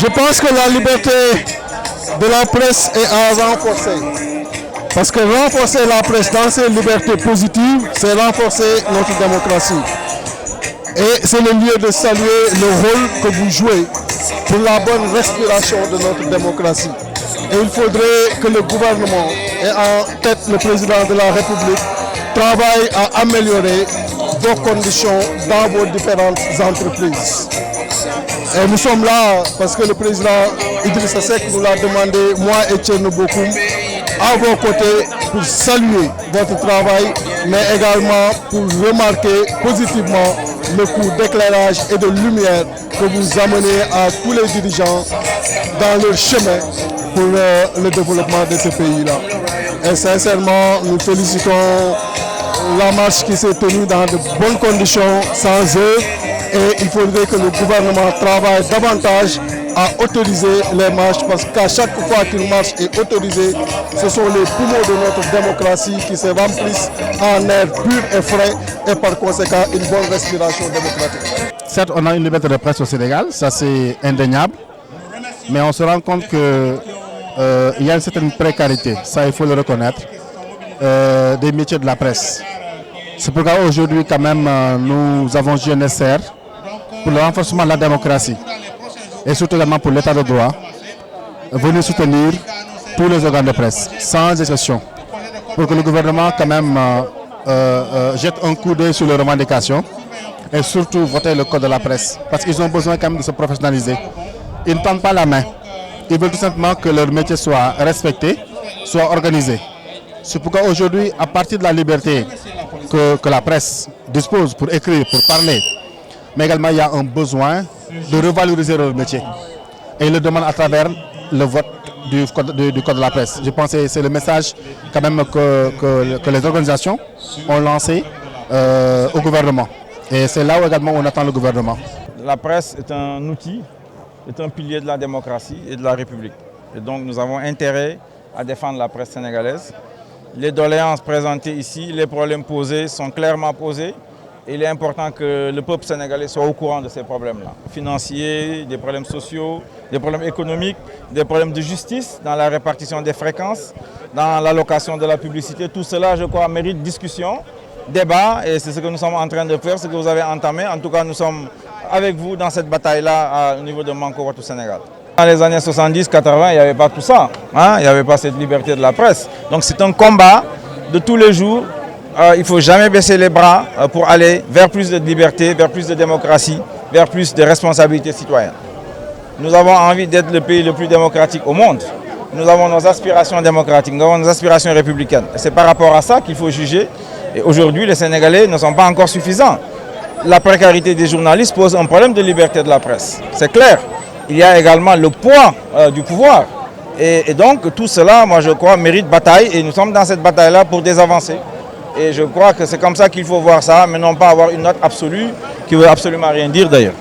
Je pense que la liberté de la presse est à renforcer. Parce que renforcer la presse dans ses libertés positives, c'est renforcer notre démocratie. Et c'est le lieu de saluer le rôle que vous jouez pour la bonne respiration de notre démocratie. Et il faudrait que le gouvernement, et en tête le président de la République, travaille à améliorer vos conditions dans vos différentes entreprises. Et nous sommes là parce que le président Idrissa Seck nous l'a demandé, moi et Thierno Bokoum, à vos côtés pour saluer votre travail, mais également pour remarquer positivement le coup d'éclairage et de lumière que vous amenez à tous les dirigeants dans leur chemin pour le développement de ce pays-là. Et sincèrement, nous félicitons la marche qui s'est tenue dans de bonnes conditions, sans eux, et il faudrait que le gouvernement travaille davantage à autoriser les marches, parce qu'à chaque fois qu'une marche est autorisée, ce sont les poumons de notre démocratie qui se remplissent en air pur et frais, et par conséquent une bonne respiration démocratique. Certes, on a une liberté de presse au Sénégal, ça c'est indéniable, mais on se rend compte qu'il y a une certaine précarité, ça il faut le reconnaître, des métiers de la presse. C'est pourquoi aujourd'hui quand même nous avons joué nécessaire pour le renforcement de la démocratie et surtout également pour l'état de droit, venir soutenir tous les organes de presse, sans exception, pour que le gouvernement quand même jette un coup d'œil sur les revendications et surtout voter le code de la presse, parce qu'ils ont besoin quand même de se professionnaliser. Ils ne tendent pas la main, ils veulent tout simplement que leur métier soit respecté, soit organisé. C'est pourquoi aujourd'hui, à partir de la liberté que la presse dispose pour écrire, pour parler, mais également il y a un besoin de revaloriser leur métier. Et ils le demandent à travers le vote du code de la presse. Je pense que c'est le message quand même que les organisations ont lancé au gouvernement. Et c'est là où également on attend le gouvernement. La presse est un outil, est un pilier de la démocratie et de la République. Et donc nous avons intérêt à défendre la presse sénégalaise. Les doléances présentées ici, les problèmes posés sont clairement posés. Il est important que le peuple sénégalais soit au courant de ces problèmes-là. Financiers, des problèmes sociaux, des problèmes économiques, des problèmes de justice dans la répartition des fréquences, dans l'allocation de la publicité. Tout cela, je crois, mérite discussion, débat, et c'est ce que nous sommes en train de faire, ce que vous avez entamé. En tout cas, nous sommes avec vous dans cette bataille-là au niveau de Manko Wattu Sénégal. Dans les années 70-80, il n'y avait pas tout ça, hein? Il n'y avait pas cette liberté de la presse. Donc c'est un combat de tous les jours. Il ne faut jamais baisser les bras pour aller vers plus de liberté, vers plus de démocratie, vers plus de responsabilité citoyenne. Nous avons envie d'être le pays le plus démocratique au monde. Nous avons nos aspirations démocratiques, nous avons nos aspirations républicaines. C'est par rapport à ça qu'il faut juger. Et aujourd'hui, les Sénégalais ne sont pas encore suffisants. La précarité des journalistes pose un problème de liberté de la presse. C'est clair. Il y a également le poids du pouvoir. Et donc tout cela, moi je crois, mérite bataille. Et nous sommes dans cette bataille-là pour des avancées. Et je crois que c'est comme ça qu'il faut voir ça, mais non pas avoir une note absolue qui ne veut absolument rien dire d'ailleurs.